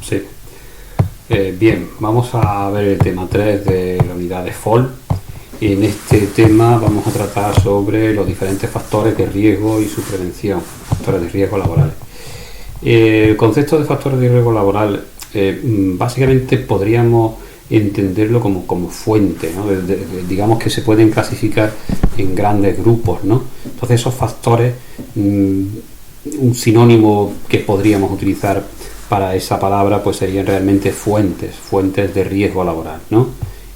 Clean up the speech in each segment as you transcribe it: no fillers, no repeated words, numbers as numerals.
Sí. Bien, vamos a ver el tema 3 de la unidad de FOL. En este tema vamos a tratar sobre los diferentes factores de riesgo y su prevención, factores de riesgo laborales. El concepto de factores de riesgo laboral, básicamente podríamos entenderlo como fuente, ¿no? Digamos que se pueden clasificar en grandes grupos, ¿no? Entonces esos factores, un sinónimo que podríamos utilizar para esa palabra pues serían realmente fuentes de riesgo laboral, ¿no?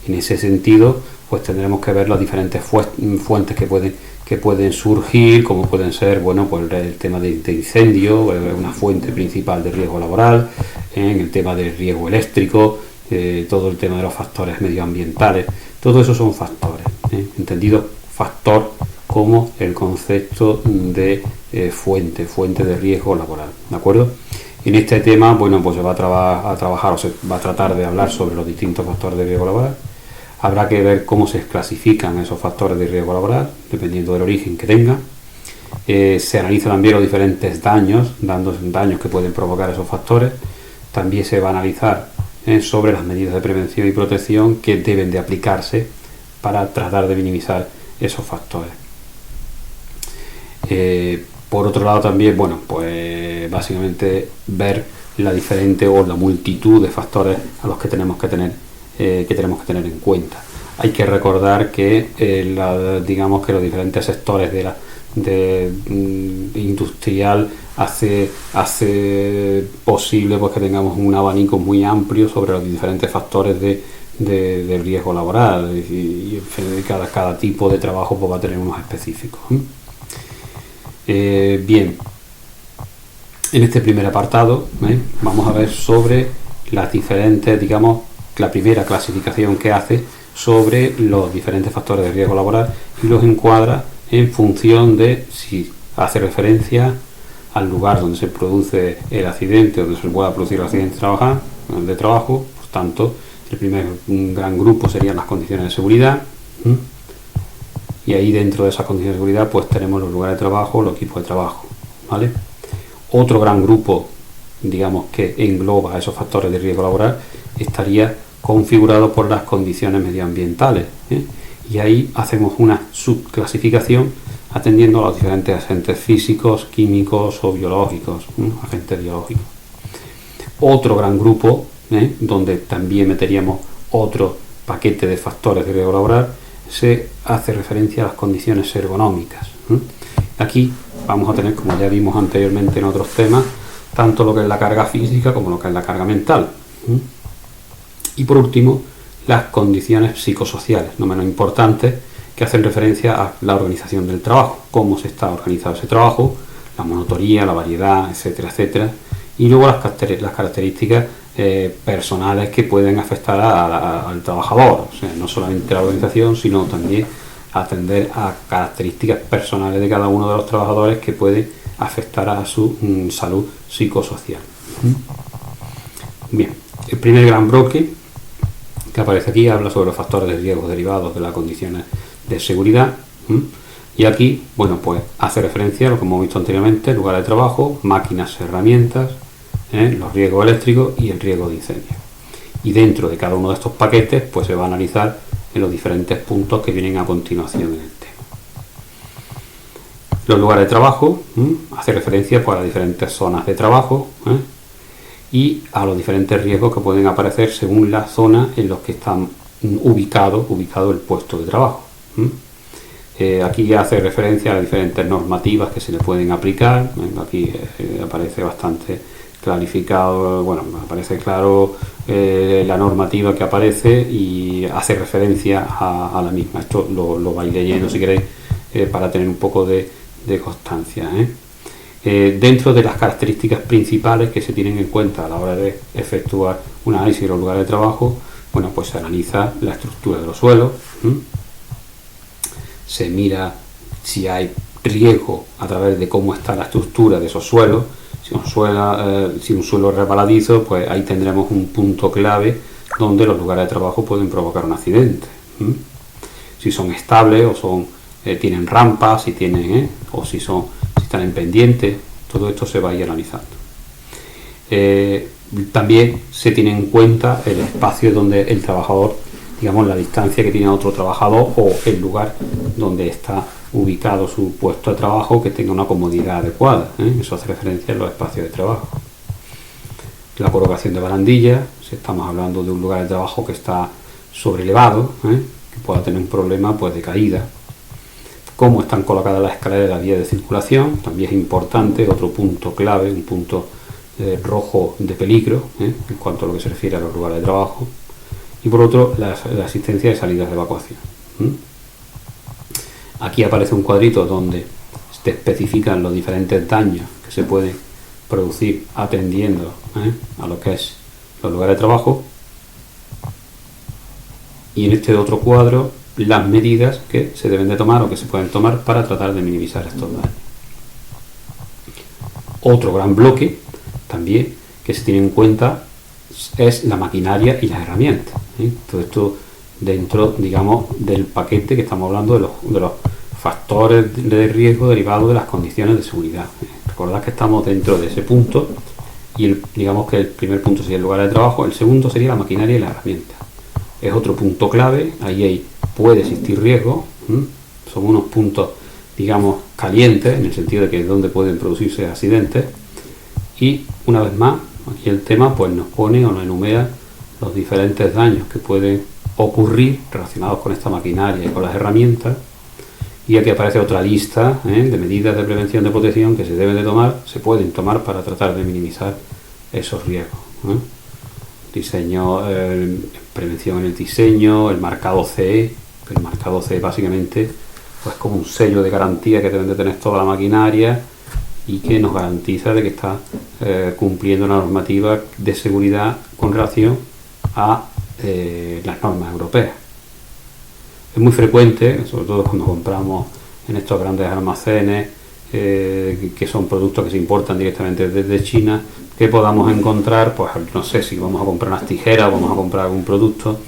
En ese sentido pues tendremos que ver las diferentes fuentes que pueden surgir, como pueden ser, bueno, pues el tema de incendio, una fuente principal de riesgo laboral, en el tema del riesgo eléctrico, todo el tema de los factores medioambientales, todo eso son factores, entendido factor como el concepto de fuente de riesgo laboral, ¿de acuerdo? En este tema, bueno, pues se va a trabajar o se va a tratar de hablar sobre los distintos factores de riesgo laboral. Habrá que ver cómo se clasifican esos factores de riesgo laboral, dependiendo del origen que tengan. Se analizan también los diferentes daños que pueden provocar esos factores. También se va a analizar sobre las medidas de prevención y protección que deben de aplicarse para tratar de minimizar esos factores. Por otro lado también, bueno, pues básicamente ver la diferente o la multitud de factores a los que tenemos que tener en cuenta. Hay que recordar que digamos que los diferentes sectores industrial hace posible pues que tengamos un abanico muy amplio sobre los diferentes factores de riesgo laboral y cada tipo de trabajo pues va a tener unos específicos. Bien, en este primer apartado vamos a ver sobre las diferentes, digamos, la primera clasificación que hace sobre los diferentes factores de riesgo laboral y los encuadra en función de si hace referencia al lugar donde se produce el accidente, donde se pueda producir el accidente de trabajo. Por tanto, el primer gran grupo serían las condiciones de seguridad. Y ahí dentro de esas condiciones de seguridad pues tenemos los lugares de trabajo, los equipos de trabajo, ¿vale? Otro gran grupo, digamos, que engloba esos factores de riesgo laboral estaría configurado por las condiciones medioambientales, y ahí hacemos una subclasificación atendiendo a los diferentes agentes físicos, químicos o biológicos, agentes biológicos. Otro gran grupo, donde también meteríamos otro paquete de factores de riesgo laboral, se hace referencia a las condiciones ergonómicas. Aquí vamos a tener, como ya vimos anteriormente en otros temas, tanto lo que es la carga física como lo que es la carga mental. Y por último, las condiciones psicosociales, no menos importantes, que hacen referencia a la organización del trabajo, cómo se está organizado ese trabajo, la monotonía, la variedad, etcétera, etcétera. Y luego las características personales que pueden afectar al trabajador, o sea, no solamente la organización, sino también atender a características personales de cada uno de los trabajadores que pueden afectar a su salud psicosocial. Bien, el primer gran bloque que aparece aquí habla sobre los factores de riesgo derivados de las condiciones de seguridad, y aquí, bueno, pues hace referencia a lo que hemos visto anteriormente: lugar de trabajo, máquinas, herramientas, los riesgos eléctricos y el riesgo de incendio. Y dentro de cada uno de estos paquetes pues se va a analizar en los diferentes puntos que vienen a continuación en el tema. Los lugares de trabajo hace referencia pues a las diferentes zonas de trabajo, y a los diferentes riesgos que pueden aparecer según la zona en los que están ubicado el puesto de trabajo. Aquí hace referencia a las diferentes normativas que se le pueden aplicar. Aquí aparece bastante clarificado, bueno, aparece claro la normativa que aparece y hace referencia a la misma. Esto lo vais leyendo si queréis para tener un poco de constancia. Dentro de las características principales que se tienen en cuenta a la hora de efectuar un análisis de los lugares de trabajo, bueno, pues se analiza la estructura de los suelos, se mira si hay riesgo a través de cómo está la estructura de esos suelos. Si un suelo es resbaladizo, pues ahí tendremos un punto clave donde los lugares de trabajo pueden provocar un accidente. Si son estables o tienen rampas, o si están en pendiente, todo esto se va a ir analizando. También se tiene en cuenta el espacio donde el trabajador, digamos, la distancia que tiene a otro trabajador o el lugar donde está ubicado su puesto de trabajo, que tenga una comodidad adecuada. Eso hace referencia a los espacios de trabajo. La colocación de barandillas, si estamos hablando de un lugar de trabajo que está sobrelevado, que pueda tener un problema pues de caída. Cómo están colocadas las escaleras de la vía de circulación, también es importante, otro punto clave, un punto rojo de peligro, en cuanto a lo que se refiere a los lugares de trabajo. Y por otro, la asistencia de salidas de evacuación. Aquí aparece un cuadrito donde te especifican los diferentes daños que se pueden producir atendiendo a lo que es los lugares de trabajo. Y en este otro cuadro, las medidas que se deben de tomar o que se pueden tomar para tratar de minimizar estos daños. Otro gran bloque también que se tiene en cuenta es la maquinaria y las herramientas. Todo esto dentro, digamos, del paquete que estamos hablando de los factores de riesgo derivados de las condiciones de seguridad. Recordad que estamos dentro de ese punto y digamos que el primer punto sería el lugar de trabajo, el segundo sería la maquinaria y las herramientas. Es otro punto clave, ahí puede existir riesgo, son unos puntos, digamos, calientes, en el sentido de que es donde pueden producirse accidentes. Y una vez más, aquí el tema pues nos pone o nos enumera los diferentes daños que pueden ocurrir relacionados con esta maquinaria y con las herramientas. Y aquí aparece otra lista de medidas de prevención de protección que se deben de tomar, se pueden tomar para tratar de minimizar esos riesgos. Diseño, prevención en el diseño, el marcado CE. El marcado CE básicamente pues como un sello de garantía que deben de tener toda la maquinaria y que nos garantiza de que está cumpliendo la normativa de seguridad con relación a las normas europeas. Es muy frecuente, sobre todo cuando compramos en estos grandes almacenes, que son productos que se importan directamente desde China, que podamos encontrar, pues no sé, si vamos a comprar unas tijeras o vamos a comprar algún producto,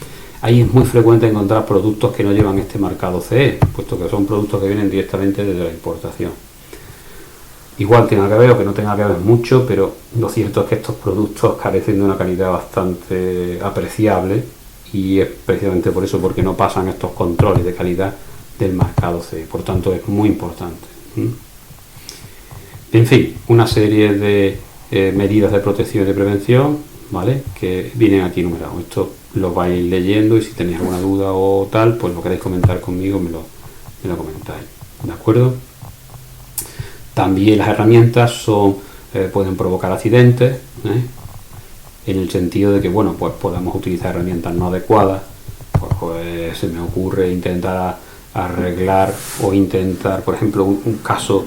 ahí es muy frecuente encontrar productos que no llevan este marcado CE, puesto que son productos que vienen directamente desde la importación. Igual tenga que ver o que no tenga que ver mucho, pero lo cierto es que estos productos carecen de una calidad bastante apreciable y es precisamente por eso, porque no pasan estos controles de calidad del marcado CE. Por tanto, es muy importante. En fin, una serie de medidas de protección y de prevención, ¿vale?, que vienen aquí numerados. Esto lo vais leyendo y si tenéis alguna duda o tal, pues lo queréis comentar conmigo, me lo comentáis. ¿De acuerdo? También las herramientas pueden provocar accidentes, en el sentido de que, bueno, pues podemos utilizar herramientas no adecuadas, pues se me ocurre intentar arreglar o intentar, por ejemplo, un caso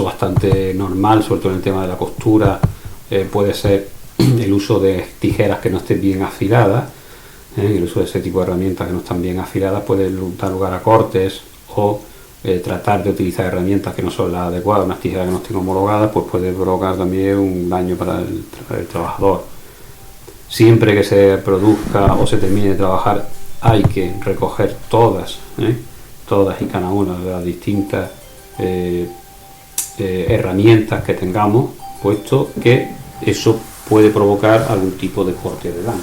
bastante normal, sobre todo en el tema de la costura, puede ser el uso de tijeras que no estén bien afiladas. El uso de ese tipo de herramientas que no están bien afiladas puede dar lugar a cortes, o tratar de utilizar herramientas que no son las adecuadas, unas tijeras que no estén homologadas, pues puede provocar también un daño para el trabajador. Siempre que se produzca o se termine de trabajar, hay que recoger todas y cada una de las distintas herramientas que tengamos, puesto que eso puede provocar algún tipo de corte de daño.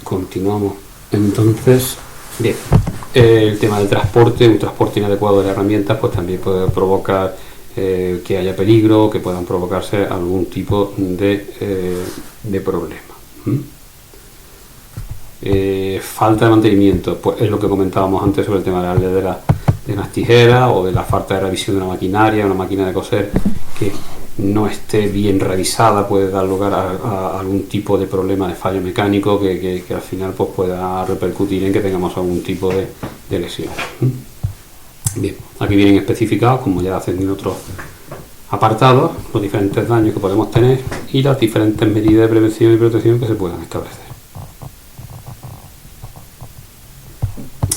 Continuamos entonces. Bien, el tema del transporte, un transporte inadecuado de herramientas, pues también puede provocar que haya peligro, que puedan provocarse algún tipo de problema. Falta de mantenimiento, pues es lo que comentábamos antes sobre el tema de las tijeras, o de la falta de revisión de una maquinaria, una máquina de coser que no esté bien revisada, puede dar lugar a algún tipo de problema de fallo mecánico que al final pues pueda repercutir en que tengamos algún tipo de lesión. Bien, aquí vienen especificados, como ya hacen en otros apartados, los diferentes daños que podemos tener y las diferentes medidas de prevención y protección que se puedan establecer.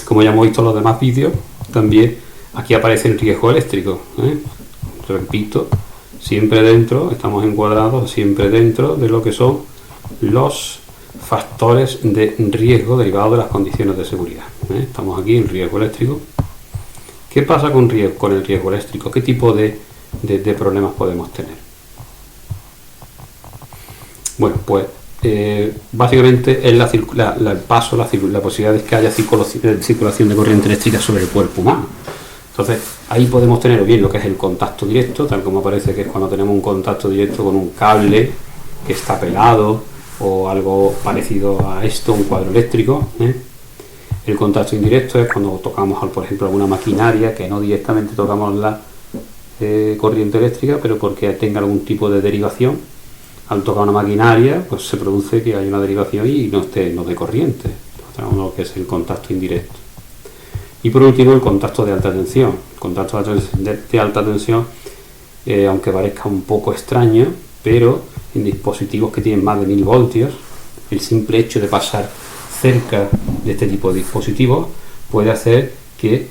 Como ya hemos visto en los demás vídeos, también aquí aparece el riesgo eléctrico. Repito, siempre dentro, estamos encuadrados siempre dentro de lo que son los factores de riesgo derivados de las condiciones de seguridad. Estamos aquí en riesgo eléctrico. ¿Qué pasa con el riesgo eléctrico? ¿Qué tipo de problemas podemos tener? Bueno, pues básicamente es la posibilidad de que haya circulación de corriente eléctrica sobre el cuerpo humano. Entonces, ahí podemos tener bien lo que es el contacto directo, tal como aparece, que es cuando tenemos un contacto directo con un cable que está pelado o algo parecido a esto, un cuadro eléctrico. El contacto indirecto es cuando tocamos, por ejemplo, alguna maquinaria, que no directamente tocamos la corriente eléctrica, pero porque tenga algún tipo de derivación. Al tocar una maquinaria, pues se produce que hay una derivación y no dé corriente. Entonces, tenemos lo que es el contacto indirecto. Y por último, el contacto de alta tensión. El contacto de alta tensión, aunque parezca un poco extraño, pero en dispositivos que tienen más de 1000 voltios, el simple hecho de pasar cerca de este tipo de dispositivos puede hacer que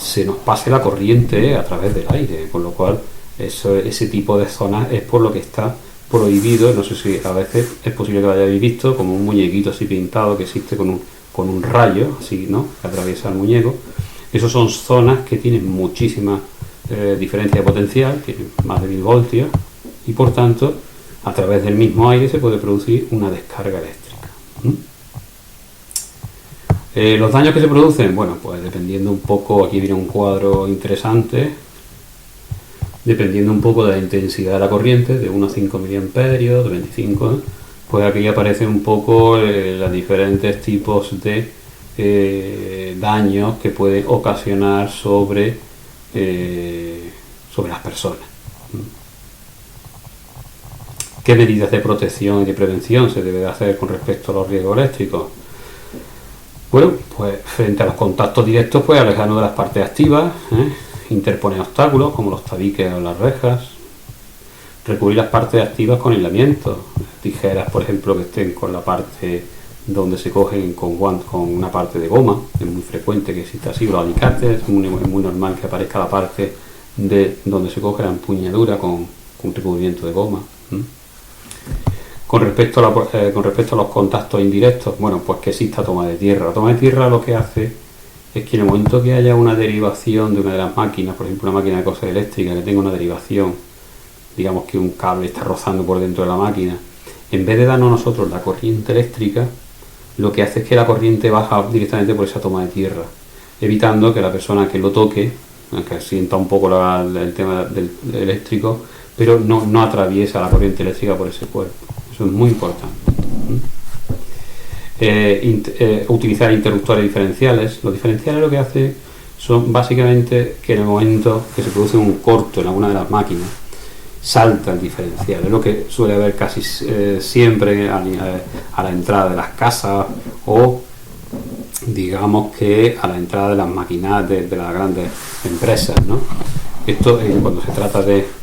se nos pase la corriente a través del aire, con lo cual ese tipo de zonas es por lo que está prohibido. No sé si a veces es posible que lo hayáis visto, como un muñequito así pintado que existe con un rayo, así, ¿no?, que atraviesa el muñeco. Esas son zonas que tienen muchísima diferencia de potencial, tienen más de 1000 voltios, y por tanto, a través del mismo aire se puede producir una descarga eléctrica. Los daños que se producen, bueno, pues dependiendo un poco, aquí viene un cuadro interesante, dependiendo un poco de la intensidad de la corriente, de 1 a 5 miliamperios, de 25, pues aquí aparecen un poco los diferentes tipos de daños que pueden ocasionar sobre las personas. ¿Qué medidas de protección y de prevención se debe de hacer con respecto a los riesgos eléctricos? Bueno, pues frente a los contactos directos, pues alejarnos de las partes activas, interponer obstáculos como los tabiques o las rejas, recubrir las partes activas con aislamiento, tijeras, por ejemplo, que estén con la parte donde se cogen con una parte de goma, es muy frecuente que exista así, los alicates, es muy normal que aparezca la parte de donde se coge la empuñadura con recubrimiento de goma. Con respecto a los contactos indirectos, bueno, pues que exista toma de tierra. La toma de tierra lo que hace es que en el momento que haya una derivación de una de las máquinas, por ejemplo una máquina de coser eléctrica que tenga una derivación, digamos que un cable está rozando por dentro de la máquina, en vez de darnos a nosotros la corriente eléctrica, lo que hace es que la corriente baja directamente por esa toma de tierra, evitando que la persona que lo toque, aunque sienta un poco el tema del eléctrico, pero no atraviesa la corriente eléctrica por ese cuerpo. Eso es muy importante. Utilizar interruptores diferenciales. Los diferenciales lo que hace son básicamente que en el momento que se produce un corto en alguna de las máquinas, salta el diferencial. Es lo que suele haber casi siempre a la entrada de las casas, o digamos que a la entrada de las máquinas de las grandes empresas, ¿no? Esto cuando se trata de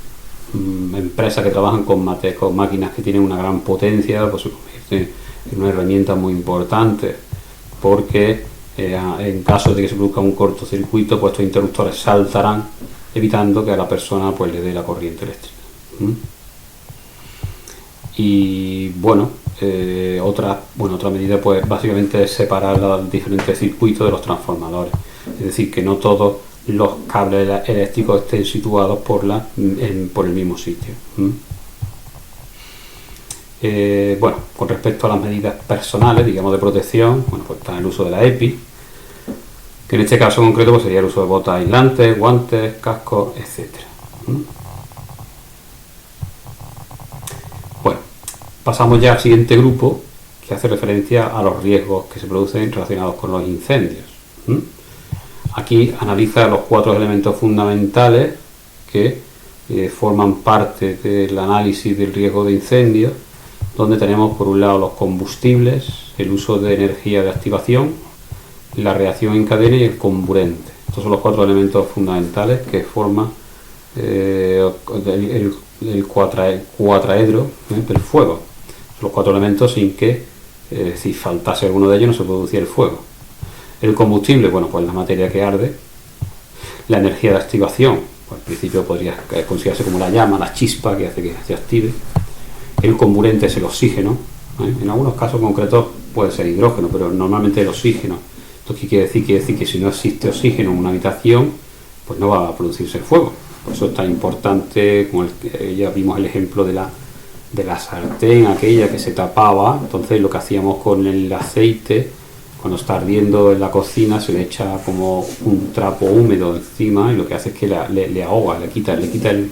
empresas que trabajan con máquinas que tienen una gran potencia, pues se convierte en una herramienta muy importante, porque en caso de que se produzca un cortocircuito, pues estos interruptores saltarán, evitando que a la persona pues le dé la corriente eléctrica. Y bueno, otra medida pues básicamente es separar los diferentes circuitos de los transformadores, es decir, que no todos los cables eléctricos estén situados por el mismo sitio. Bueno, con respecto a las medidas personales, digamos, de protección, bueno, pues está el uso de la EPI, que en este caso concreto pues sería el uso de botas aislantes, guantes, cascos, etcétera. Bueno, pasamos ya al siguiente grupo, que hace referencia a los riesgos que se producen relacionados con los incendios. Aquí analiza los 4 elementos fundamentales que forman parte del análisis del riesgo de incendio, donde tenemos por un lado los combustibles, el uso de energía de activación, la reacción en cadena y el comburente. Estos son los 4 elementos fundamentales que forman el cuatraedro del fuego. Los 4 elementos sin que si faltase alguno de ellos no se producía el fuego. El combustible, bueno, pues la materia que arde. La energía de activación, Pues al principio podría considerarse como la llama, la chispa que hace que se active. El comburente es el oxígeno, en algunos casos concretos puede ser hidrógeno, pero normalmente el oxígeno. Entonces, ¿qué quiere decir? Quiere decir que si no existe oxígeno en una habitación, pues no va a producirse el fuego. Por eso es tan importante, como ya vimos el ejemplo de la sartén aquella que se tapaba. Entonces lo que hacíamos con el aceite, cuando está ardiendo en la cocina, se le echa como un trapo húmedo encima y lo que hace es que le ahoga, le quita el,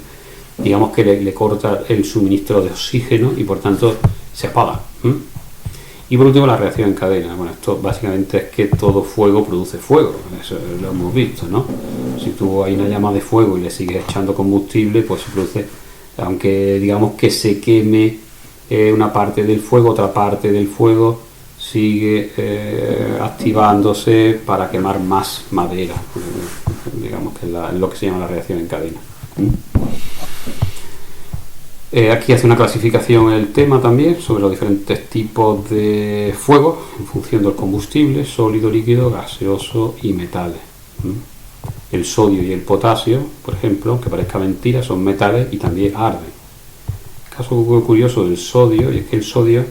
digamos que le corta el suministro de oxígeno y por tanto se apaga. Y por último, la reacción en cadena. Bueno, esto básicamente es que todo fuego produce fuego, eso lo hemos visto, ¿no? Si tú hay una llama de fuego y le sigues echando combustible, pues se produce, aunque digamos que se queme una parte del fuego, otra parte del fuego sigue activándose para quemar más madera, digamos que es lo que se llama la reacción en cadena. Aquí hace una clasificación en el tema también sobre los diferentes tipos de fuego en función del combustible, sólido, líquido, gaseoso y metales. El sodio y el potasio, por ejemplo, aunque parezca mentira, son metales y también arden. El caso curioso del sodio, y es que el sodio,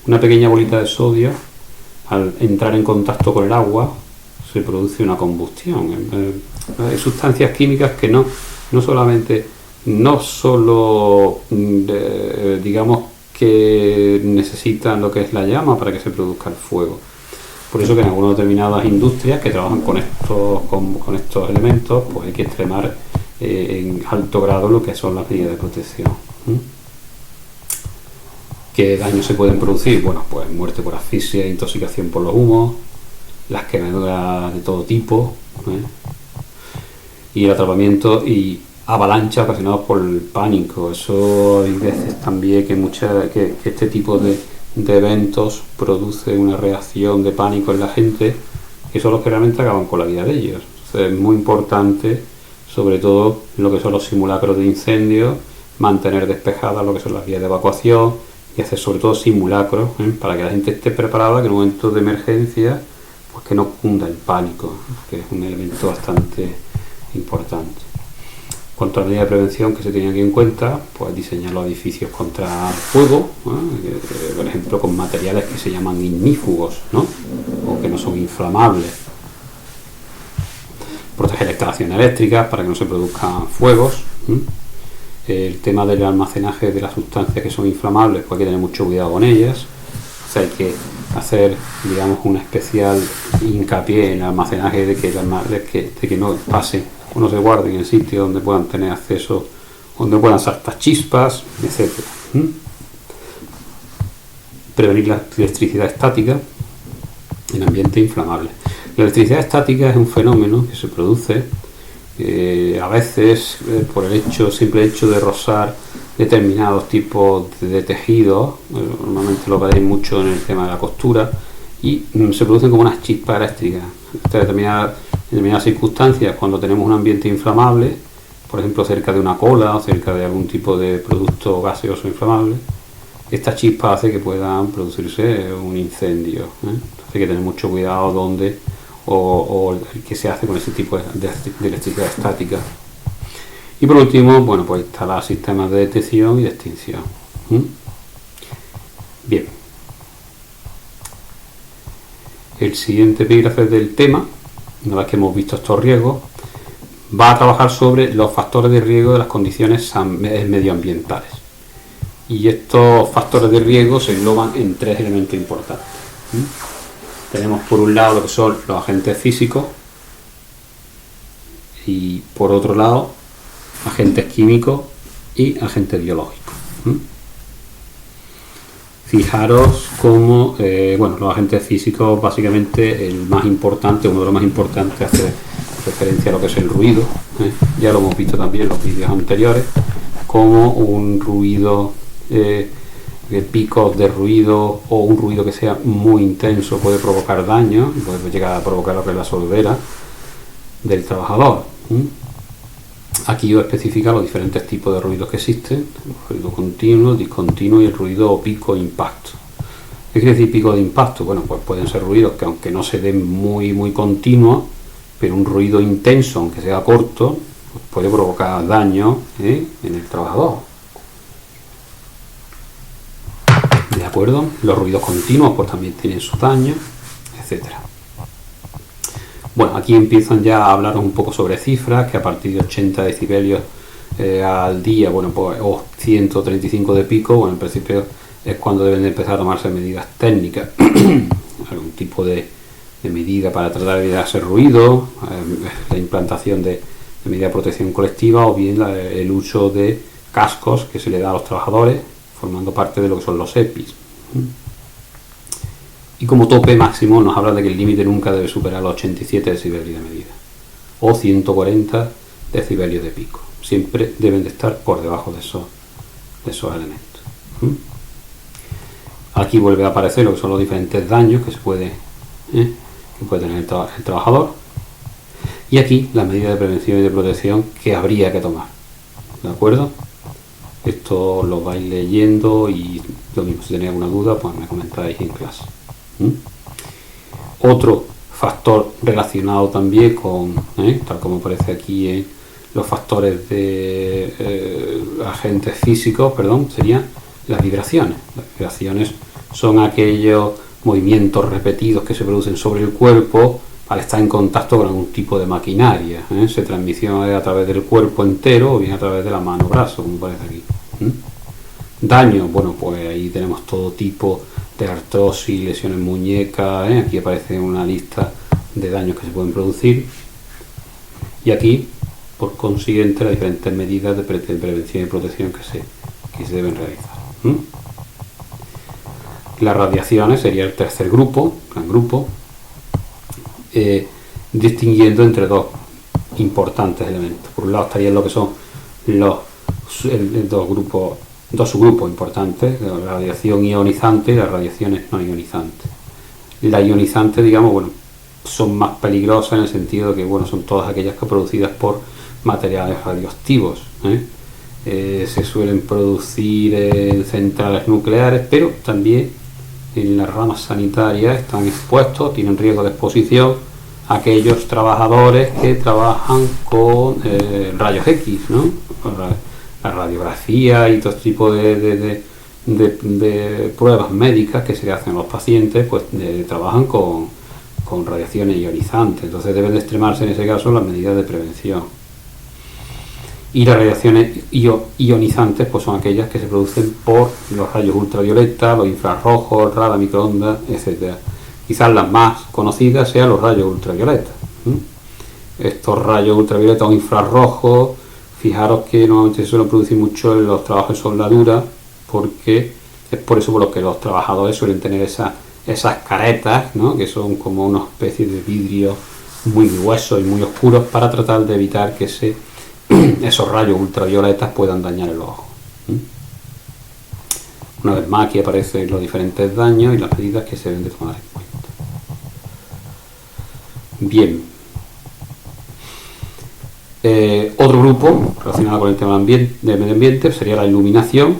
una pequeña bolita de sodio, al entrar en contacto con el agua, se produce una combustión. Hay sustancias químicas que no solo digamos que necesitan lo que es la llama para que se produzca el fuego. Por eso que en algunas determinadas industrias que trabajan con estos elementos, pues hay que extremar en alto grado lo que son las medidas de protección. ¿Qué daños se pueden producir? Bueno, pues muerte por asfixia, intoxicación por los humos, las quemaduras de todo tipo, y el atrapamiento y avalancha ocasionados por el pánico. Eso hay veces también que este tipo de eventos produce una reacción de pánico en la gente, que son los que realmente acaban con la vida de ellos. Entonces es muy importante, sobre todo lo que son los simulacros de incendios, mantener despejadas lo que son las vías de evacuación y hacer sobre todo simulacros para que la gente esté preparada, que en un momento de emergencia pues que no cunda el pánico, que es un elemento bastante importante. En cuanto a la medida de prevención que se tiene aquí en cuenta, pues diseñar los edificios contra el fuego, por ejemplo con materiales que se llaman ignífugos, ¿no? O que no son inflamables. Proteger las instalaciones eléctricas para que no se produzcan fuegos. El tema del almacenaje de las sustancias que son inflamables, pues hay que tener mucho cuidado con ellas. O sea, hay que hacer, digamos, un especial hincapié en el almacenaje de que no pasen o no se guarden en sitios donde puedan tener acceso, donde puedan saltar chispas, etc. Prevenir la electricidad estática en ambiente inflamable. La electricidad estática es un fenómeno que se produce a veces por el simple hecho de rozar determinados tipos de tejidos. Normalmente lo veréis mucho en el tema de la costura, y se producen como unas chispas eléctricas. En determinadas circunstancias, cuando tenemos un ambiente inflamable, por ejemplo cerca de una cola o cerca de algún tipo de producto gaseoso inflamable, esta chispa hace que puedan producirse un incendio. Entonces hay que tener mucho cuidado dónde o qué se hace con ese tipo de electricidad estática. Y por último, bueno, pues instalar sistemas de detección y de extinción. Bien. El siguiente epígrafe del tema, una vez que hemos visto estos riesgos, va a trabajar sobre los factores de riesgo de las condiciones medioambientales. Y estos factores de riesgo se engloban en tres elementos importantes. Tenemos por un lado lo que son los agentes físicos y por otro lado agentes químicos y agentes biológicos. Fijaros cómo los agentes físicos, básicamente el más importante, uno de los más importantes, hace referencia a lo que es el ruido. Ya lo hemos visto también en los vídeos anteriores, como un ruido, picos de ruido o un ruido que sea muy intenso puede provocar daño, puede llegar a provocar lo que es la sordera del trabajador. Aquí os especifica los diferentes tipos de ruidos que existen: el ruido continuo, discontinuo y el ruido pico e impacto. ¿Qué quiere decir pico de impacto? Bueno, pues pueden ser ruidos que aunque no se den muy continuos, pero un ruido intenso, aunque sea corto, pues puede provocar daño en el trabajador. ¿De acuerdo? Los ruidos continuos pues también tienen su daño, etcétera. Bueno, aquí empiezan ya a hablar un poco sobre cifras, que a partir de 80 decibelios al día, bueno, pues, o 135 de pico, bueno, en principio es cuando deben de empezar a tomarse medidas técnicas, algún tipo de medida para tratar de evitar ese ruido, la implantación de medidas de protección colectiva o bien el uso de cascos que se le da a los trabajadores, formando parte de lo que son los EPIs. Y como tope máximo nos habla de que el límite nunca debe superar los 87 decibelios de medida o 140 decibelios de pico. Siempre deben de estar por debajo de esos elementos. Aquí vuelve a aparecer lo que son los diferentes daños que puede tener el trabajador. Y aquí las medidas de prevención y de protección que habría que tomar. ¿De acuerdo? Esto lo vais leyendo y lo mismo, si tenéis alguna duda, pues me comentáis en clase. Otro factor relacionado también con, tal como aparece aquí en los factores de agentes físicos, serían las vibraciones. Las vibraciones son aquellos movimientos repetidos que se producen sobre el cuerpo al estar en contacto con algún tipo de maquinaria. Se transmisiona a través del cuerpo entero o bien a través de la mano o brazo, como aparece aquí. Daño, bueno, pues ahí tenemos todo tipo de artrosis, lesiones muñecas, aquí aparece una lista de daños que se pueden producir y aquí, por consiguiente, las diferentes medidas de prevención y protección que se deben realizar. Las radiaciones sería el tercer grupo, gran grupo, distinguiendo entre dos importantes elementos. Por un lado estarían lo que son dos subgrupos importantes, la radiación ionizante y las radiaciones no ionizantes. Las ionizantes, digamos, bueno, son más peligrosas en el sentido de que, bueno, son todas aquellas que producidas por materiales radioactivos. Se suelen producir en centrales nucleares, pero también en las ramas sanitarias están expuestos, tienen riesgo de exposición a aquellos trabajadores que trabajan con rayos X, ¿no? La radiografía y todo tipo de pruebas médicas que se le hacen a los pacientes, pues trabajan con radiaciones ionizantes. Entonces deben de extremarse en ese caso las medidas de prevención. Y las radiaciones ionizantes pues son aquellas que se producen por los rayos ultravioleta, los infrarrojos, radar, microondas, etc. Quizás las más conocidas sean los rayos ultravioleta. Estos rayos ultravioleta o infrarrojos, fijaros que normalmente se suelen producir mucho en los trabajos de soldadura, porque es por eso por lo que los trabajadores suelen tener esas caretas, ¿no? Que son como una especie de vidrio muy gruesos y muy oscuros para tratar de evitar que esos rayos ultravioletas puedan dañar el ojo. Una vez más aquí aparecen los diferentes daños y las medidas que se deben de tomar en cuenta. Bien. Otro grupo relacionado con el tema del medio ambiente sería la iluminación.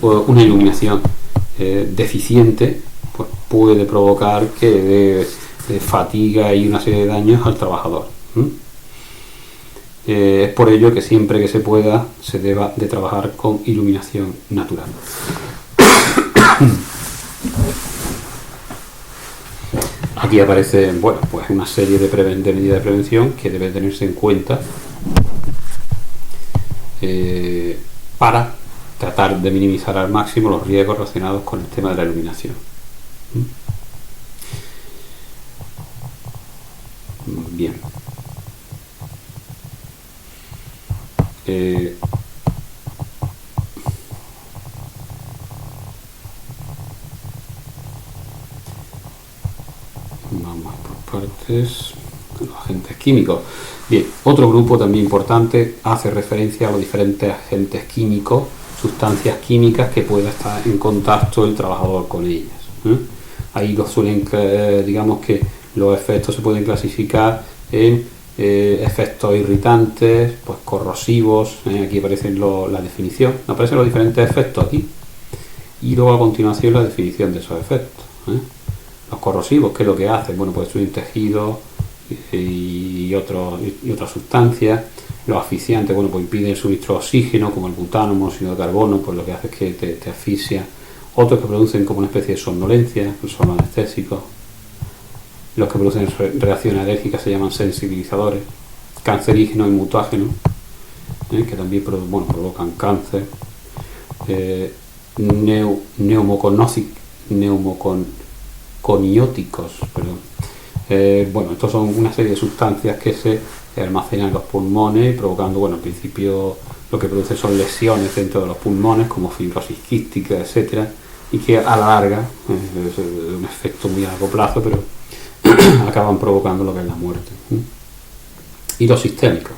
Una iluminación deficiente pues puede provocar que fatiga y una serie de daños al trabajador. Es por ello que siempre que se pueda se deba de trabajar con iluminación natural. Aquí aparece, bueno, pues una serie de medidas de prevención que debe tenerse en cuenta para tratar de minimizar al máximo los riesgos relacionados con el tema de la iluminación. Bien. Vamos por partes. Los agentes químicos. Bien, otro grupo también importante hace referencia a los diferentes agentes químicos, sustancias químicas que pueda estar en contacto el trabajador con ellas. Ahí digamos que los efectos se pueden clasificar en efectos irritantes, pues corrosivos. Aquí aparece la definición, aparecen los diferentes efectos aquí y luego a continuación la definición de esos efectos. Los corrosivos, ¿qué es lo que hacen? Bueno, pues destruyen tejidos, y otras sustancias. Los asfixiantes, bueno, pues impiden el suministro de oxígeno, como el butano, monóxido de carbono, pues lo que hace es que te asfixia. Otros que producen como una especie de somnolencia, son los anestésicos. Los que producen reacciones alérgicas se llaman sensibilizadores. Cancerígenos y mutágenos, que también provocan cáncer. Neumoconióticos, perdón. Estos son una serie de sustancias que se almacenan en los pulmones, provocando, bueno, en principio lo que produce son lesiones dentro de los pulmones, como fibrosis quística, etcétera, y que a la larga, es un efecto muy a largo plazo, pero acaban provocando lo que es la muerte. Y los sistémicos.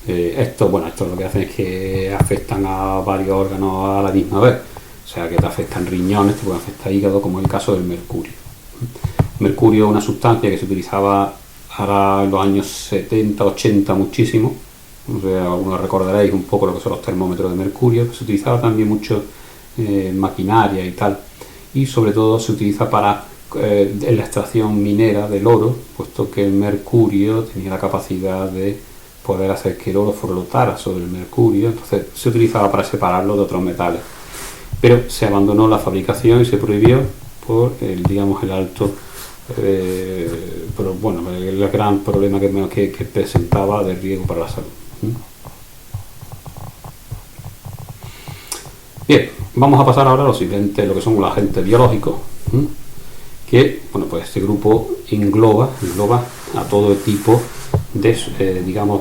Esto lo que hacen es que afectan a varios órganos a la misma vez. O sea, que te afectan riñones, te pueden afectar hígado, como es el caso del mercurio. Mercurio es una sustancia que se utilizaba ahora en los años 70, 80 muchísimo. O sea, algunos recordaréis un poco lo que son los termómetros de mercurio, que se utilizaba también mucho en maquinaria y tal. Y sobre todo se utiliza para en la extracción minera del oro, puesto que el mercurio tenía la capacidad de poder hacer que el oro flotara sobre el mercurio, entonces se utilizaba para separarlo de otros metales. Pero se abandonó la fabricación y se prohibió por el alto, el gran problema que presentaba de riesgo para la salud. Bien, vamos a pasar ahora a lo siguiente, lo que son los agentes biológicos, que, pues este grupo engloba a todo tipo de,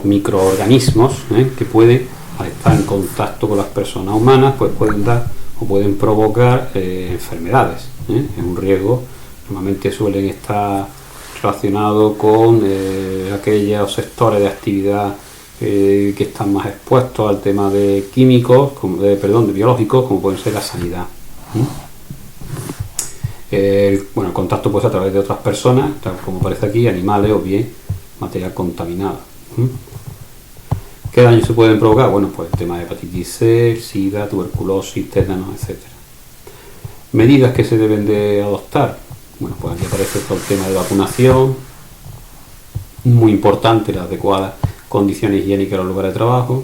microorganismos que pueden, al estar en contacto con las personas humanas, pues pueden dar o pueden provocar enfermedades. Es un riesgo, normalmente suelen estar relacionados con aquellos sectores de actividad que están más expuestos al tema de químicos, de biológicos, como pueden ser la sanidad. El contacto pues a través de otras personas, tal como aparece aquí, animales o bien material contaminado. ¿Qué daños se pueden provocar? Pues el tema de hepatitis C, sida, tuberculosis, tétanos, etc. Medidas que se deben de adoptar. Pues aquí aparece todo el tema de vacunación, muy importante, las adecuadas condiciones higiénicas en los lugares de trabajo,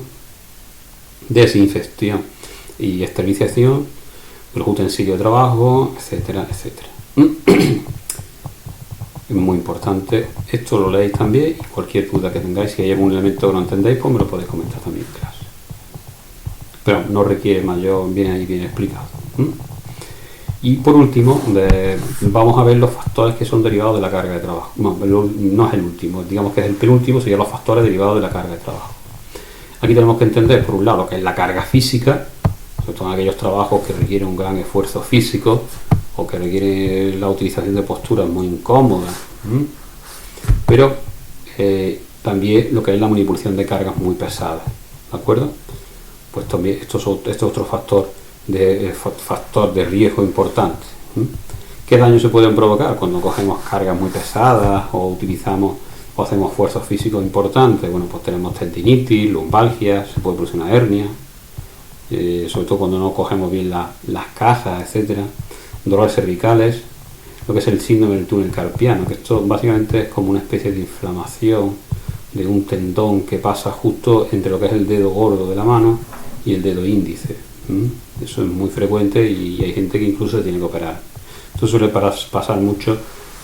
desinfección y esterilización, los utensilios de trabajo, etcétera, etcétera. Es muy importante, esto lo leéis también, y cualquier duda que tengáis, si hay algún elemento que no entendéis, pues me lo podéis comentar también en clase. Pero no requiere mayor, viene ahí bien explicado. Y por último, vamos a ver los factores que son derivados de la carga de trabajo. No es el último, digamos que es el penúltimo, serían los factores derivados de la carga de trabajo. Aquí tenemos que entender, por un lado, lo que es la carga física, sobre todo en aquellos trabajos que requieren un gran esfuerzo físico o que requieren la utilización de posturas muy incómodas, pero también lo que es la manipulación de cargas muy pesadas, ¿de acuerdo? Pues también esto es otro factor de riesgo importante. ¿Qué daños se pueden provocar cuando cogemos cargas muy pesadas o utilizamos o hacemos esfuerzos físicos importantes? Pues tenemos tendinitis, lumbalgias, se puede producir una hernia, sobre todo cuando no cogemos bien las cajas, etcétera, dolores cervicales, lo que es el síndrome del túnel carpiano, que esto básicamente es como una especie de inflamación de un tendón que pasa justo entre lo que es el dedo gordo de la mano y el dedo índice. Eso es muy frecuente y hay gente que incluso se tiene que operar. Esto suele pasar mucho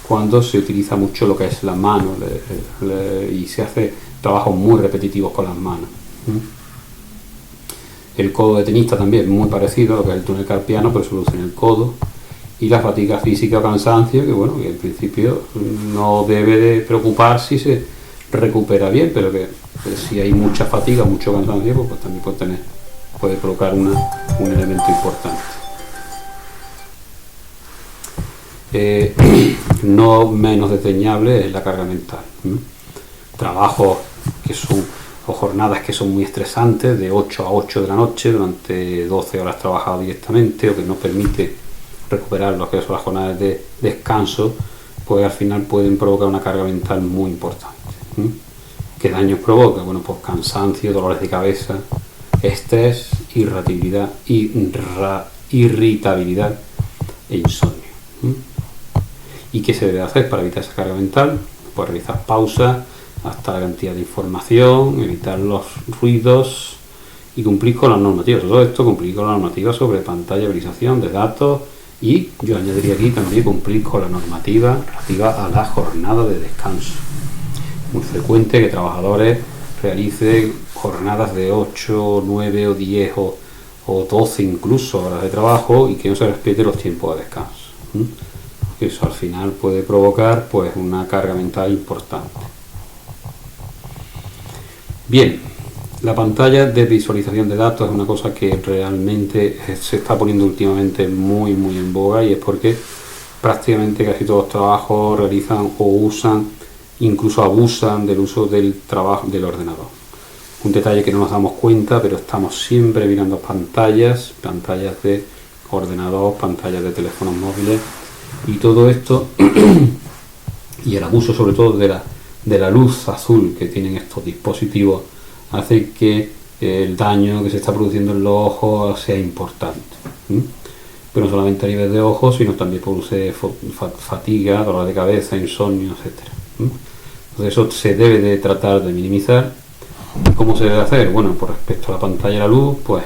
cuando se utiliza mucho lo que es la mano y se hace trabajos muy repetitivos con las manos. El codo de tenista también es muy parecido a lo que es el túnel carpiano, pero se produce en el codo. Y la fatiga física o cansancio, que en principio no debe de preocupar si se recupera bien, pero que si hay mucha fatiga, mucho cansancio, pues también puede provocar un elemento importante. No menos desdeñable es la carga mental. Trabajos que son, o jornadas que son muy estresantes, de 8 a 8 de la noche, durante 12 horas trabajadas directamente, o que no permite recuperar lo que son las jornadas de descanso, pues al final pueden provocar una carga mental muy importante. ¿Qué daños provoca? Pues cansancio, dolores de cabeza, estrés, irritabilidad e insomnio. ¿Y qué se debe hacer para evitar esa carga mental? pues realizar pausas hasta la cantidad de información, evitar los ruidos y cumplir con las normativas. Todo esto cumplir con la normativa sobre pantallabilización de datos y yo añadiría aquí también cumplir con la normativa relativa a la jornada de descanso. Muy frecuente que trabajadores realicen jornadas de 8, 9 o 10 o 12 incluso horas de trabajo y que no se respete los tiempos de descanso. Eso al final puede provocar pues una carga mental importante. Bien, la pantalla de visualización de datos es una cosa que realmente se está poniendo últimamente muy en boga, y es porque prácticamente casi todos los trabajos realizan o usan, incluso abusan del uso del trabajo del ordenador. Un detalle que no nos damos cuenta, pero estamos siempre mirando pantallas de ordenador, pantallas de teléfonos móviles, y todo esto y el abuso sobre todo de la luz azul que tienen estos dispositivos hace que el daño que se está produciendo en los ojos sea importante. Pero no solamente a nivel de ojos, sino también produce fatiga, dolor de cabeza, insomnio, etc. Entonces eso se debe de tratar de minimizar. ¿Cómo se debe hacer? Bueno, por respecto a la pantalla y la luz, pues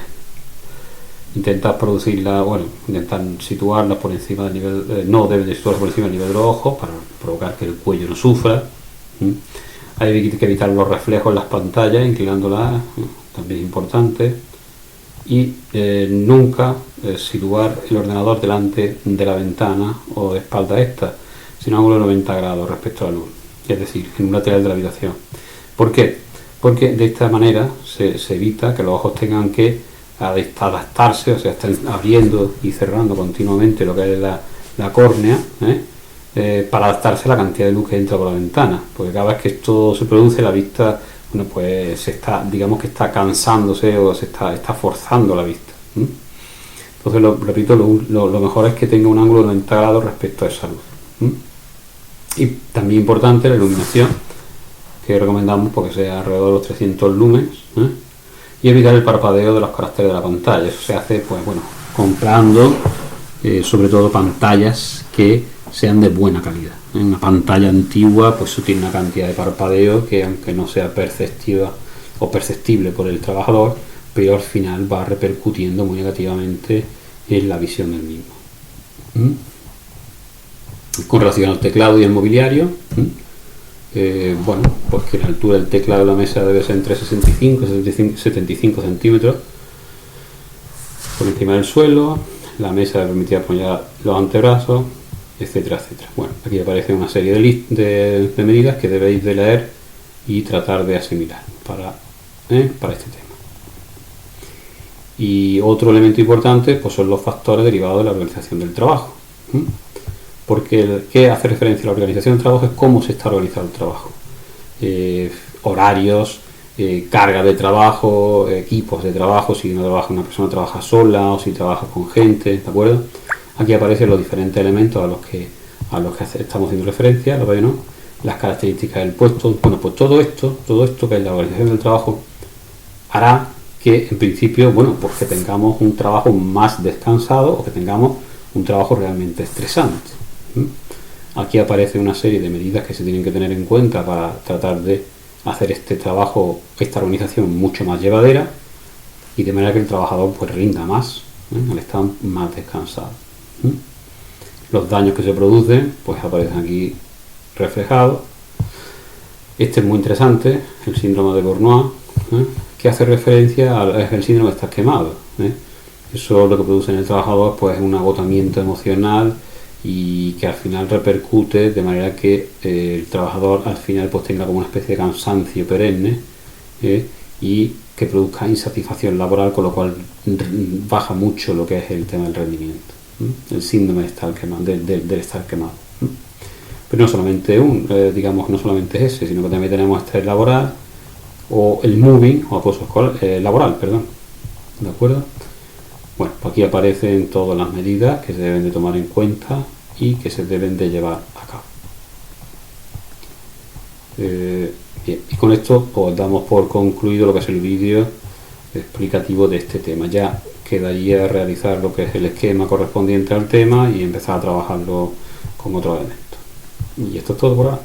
intentar producirla, intentar situarla por encima del nivel, no debe de situarla por encima del nivel de los ojos para provocar que el cuello no sufra. Hay que evitar los reflejos en las pantallas, inclinándolas, también es importante. Y nunca situar el ordenador delante de la ventana o de espalda a esta, sino a ángulo de 90 grados respecto a la luz, es decir, en un lateral de la habitación. ¿Por qué? Porque de esta manera se evita que los ojos tengan que adaptarse, o sea, están abriendo y cerrando continuamente lo que es la córnea, para adaptarse a la cantidad de luz que entra por la ventana, porque cada vez que esto se produce, la vista, pues se está, digamos que está cansándose o se está forzando la vista. Entonces, repito, lo mejor es que tenga un ángulo de 90 grados respecto a esa luz. Y también importante la iluminación, que recomendamos porque sea alrededor de los 300 lumens, y evitar el parpadeo de los caracteres de la pantalla. Eso se hace, pues bueno, comprando sobre todo pantallas que sean de buena calidad. En una pantalla antigua, pues eso tiene una cantidad de parpadeo que, aunque no sea perceptiva o perceptible por el trabajador, pero al final va repercutiendo muy negativamente en la visión del mismo. Con relación al teclado y el mobiliario, pues que la altura del teclado de la mesa debe ser entre 65 y 75 centímetros por encima del suelo. La mesa debe permitir apoyar los antebrazos, etcétera. Bueno, aquí aparece una serie de medidas que debéis de leer y tratar de asimilar para este tema. Y otro elemento importante pues son los factores derivados de la organización del trabajo. Porque ¿qué hace referencia a la organización del trabajo? Es cómo se está organizado el trabajo. Horarios, carga de trabajo, equipos de trabajo, si una persona trabaja sola o si trabaja con gente, ¿de acuerdo? Aquí aparecen los diferentes elementos a los que estamos haciendo referencia, ¿lo veis, no? Las características del puesto. Bueno, pues todo esto que es la organización del trabajo hará que en principio, pues que tengamos un trabajo más descansado o que tengamos un trabajo realmente estresante. Aquí aparece una serie de medidas que se tienen que tener en cuenta para tratar de hacer este trabajo, esta organización mucho más llevadera, y de manera que el trabajador pues rinda más al estar más descansado. Los daños que se producen pues aparecen aquí reflejados. Este es muy interesante, el síndrome de Burnout, que hace referencia al síndrome de estar quemado. Eso lo que produce en el trabajador pues es un agotamiento emocional y que al final repercute de manera que el trabajador al final pues tenga como una especie de cansancio perenne y que produzca insatisfacción laboral, con lo cual baja mucho lo que es el tema del rendimiento, el síndrome de estar quemado, del estar quemado. Pero no solamente no solamente es ese, sino que también tenemos estrés laboral o el moving o acoso laboral, perdón. ¿De acuerdo? Bueno, pues aquí aparecen todas las medidas que se deben de tomar en cuenta y que se deben de llevar a cabo. Bien, y con esto pues damos por concluido lo que es el vídeo explicativo de este tema. Ya quedaría realizar lo que es el esquema correspondiente al tema y empezar a trabajarlo con otros elementos. Y esto es todo por ahora.